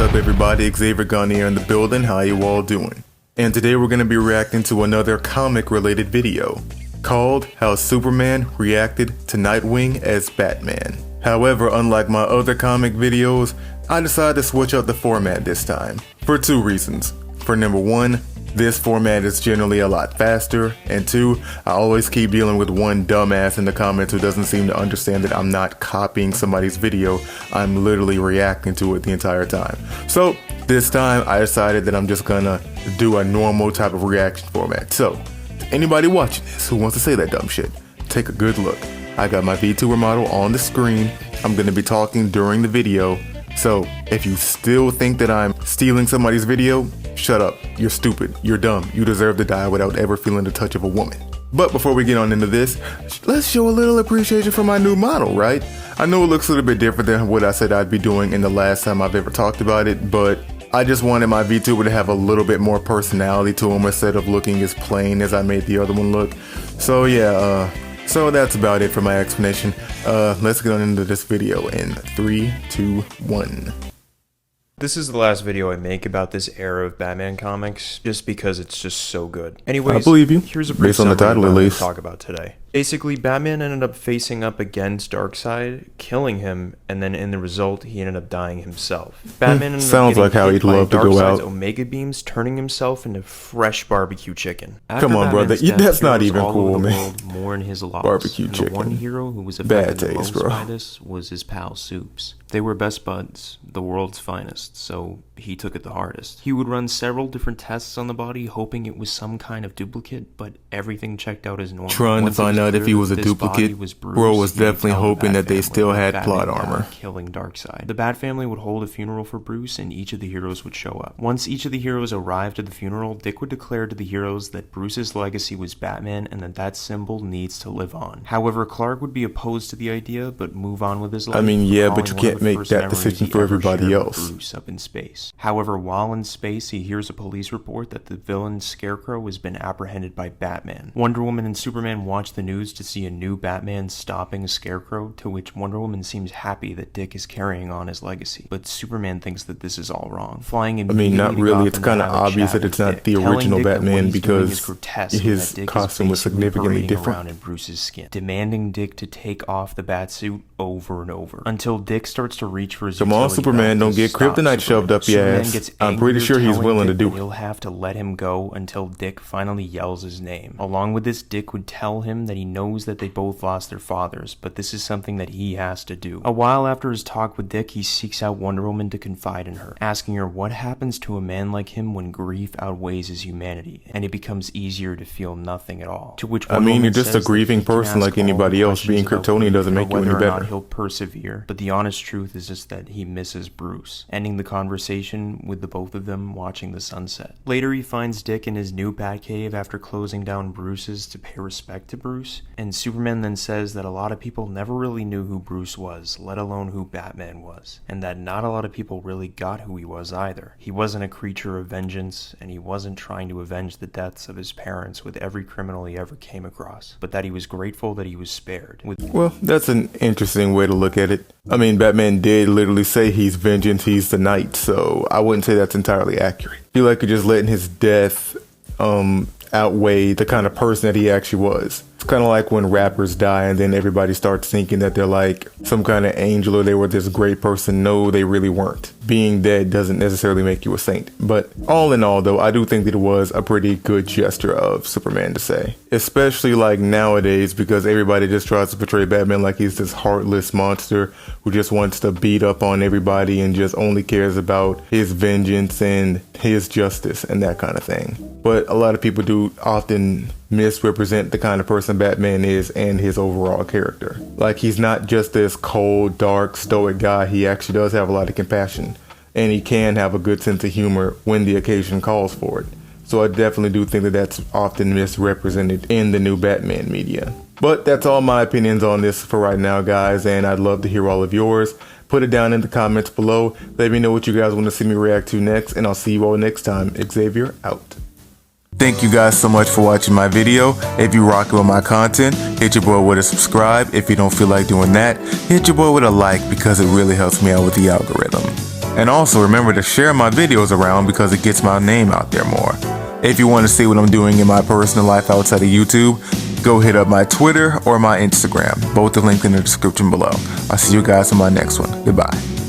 up everybody, Xavier Garnier in the building, how you all doing? And today we're going to be reacting to another comic related video called How Superman Reacted to Nightwing as Batman. However, unlike my other comic videos, I decided to switch up the format this time for two reasons. For number one, this format is generally a lot faster, and two, I always keep dealing with one dumbass in the comments who doesn't seem to understand that I'm not copying somebody's video, I'm literally reacting to it the entire time. So this time I decided that I'm just gonna do a normal type of reaction format. So anybody watching this who wants to say that dumb shit, take a good look. I got my VTuber model on the screen. I'm gonna be talking during the video. So if you still think that I'm stealing somebody's video, shut up. You're stupid. You're dumb. You deserve to die without ever feeling the touch of a woman. But before we get on into this, let's show a little appreciation for my new model, right? I know it looks a little bit different than what I said I'd be doing in the last time I've ever talked about it, but I just wanted my VTuber to have a little bit more personality to him instead of looking as plain as I made the other one look. So yeah, so that's about it for my explanation. Let's get on into this video in 3, 2, 1. This is the last video I make about this era of Batman comics, just because it's just so good. Anyways, I believe you. Here's a brief based on the title at least. Talk about today. Basically, Batman ended up facing up against Darkseid, killing him, and then in the result, he ended up dying himself. Batman ended Sounds up like how he'd love to go out. Omega beams, turning himself into fresh barbecue chicken. Come on, brother. That's not even cool, man. Mourn his loss. Barbecue and chicken. The one hero who was bad affected taste, most bro. by this was his pal Soups. They were best buds, the world's finest, so he took it the hardest. He would run several different tests on the body, hoping it was some kind of duplicate, but everything checked out as normal. Trying to find out if he was a duplicate, bro was definitely hoping that they still had plot armor. Killing Darkseid. The Bat family would hold a funeral for Bruce, and each of the heroes would show up. Once each of the heroes arrived at the funeral, Dick would declare to the heroes that Bruce's legacy was Batman and that symbol needs to live on. However, Clark would be opposed to the idea, but move on with his life. I mean, yeah, but you can't make that decision for everybody else. Bruce up in space. However, while in space, he hears a police report that the villain Scarecrow has been apprehended by Batman. Wonder Woman and Superman watch the news to see a new Batman stopping Scarecrow, to which Wonder Woman seems happy that Dick is carrying on his legacy, but Superman thinks that this is all wrong. Flying I mean, not really. It's kind of obvious that it's not the original Batman because his costume was significantly different. In Bruce's skin, demanding Dick to take off the Batsuit over and over until Dick starts to reach for his Come on, Superman, don't get kryptonite shoved up your ass. I'm pretty sure he's willing to do it. He'll have to let him go until Dick finally yells his name. Along with this, Dick would tell him that he knows that they both lost their fathers, but this is something that he has to do. A while after his talk with Dick, he seeks out Wonder Woman to confide in her, asking her what happens to a man like him when grief outweighs his humanity, and it becomes easier to feel nothing at all. To which Wonder Woman you're just a grieving person like anybody else. Being Kryptonian doesn't make you any better. He'll persevere, but the honest truth is just that he misses Bruce, ending the conversation with the both of them watching the sunset. Later, he finds Dick in his new Batcave after closing down Bruce's to pay respect to Bruce, and Superman then says that a lot of people never really knew who Bruce was, let alone who Batman was, and that not a lot of people really got who he was either. He wasn't a creature of vengeance, and he wasn't trying to avenge the deaths of his parents with every criminal he ever came across, but that he was grateful that he was spared. Well, that's an interesting way to look at it. I mean, Batman did literally say he's vengeance, he's the night, so I wouldn't say that's entirely accurate. I feel like you're just letting his death outweigh the kind of person that he actually was. It's kind of like when rappers die and then everybody starts thinking that they're like some kind of angel or they were this great person. No, they really weren't. Being dead doesn't necessarily make you a saint. But all in all, though, I do think that it was a pretty good gesture of Superman to say. Especially like nowadays, because everybody just tries to portray Batman like he's this heartless monster who just wants to beat up on everybody and just only cares about his vengeance and his justice and that kind of thing. But a lot of people do often misrepresent the kind of person Batman is and his overall character. Like, he's not just this cold, dark, stoic guy. He actually does have a lot of compassion, and he can have a good sense of humor when the occasion calls for it. So I definitely do think that that's often misrepresented in the new Batman media. But that's all my opinions on this for right now, guys, and I'd love to hear all of yours. Put it down in the comments below. Let me know what you guys want to see me react to next, and I'll see you all next time. Xavier out. Thank you guys so much for watching my video. If you rock with my content, hit your boy with a subscribe. If you don't feel like doing that, hit your boy with a like because it really helps me out with the algorithm. And also remember to share my videos around because it gets my name out there more. If you want to see what I'm doing in my personal life outside of YouTube, go hit up my Twitter or my Instagram. Both are linked in the description below. I'll see you guys in my next one. Goodbye.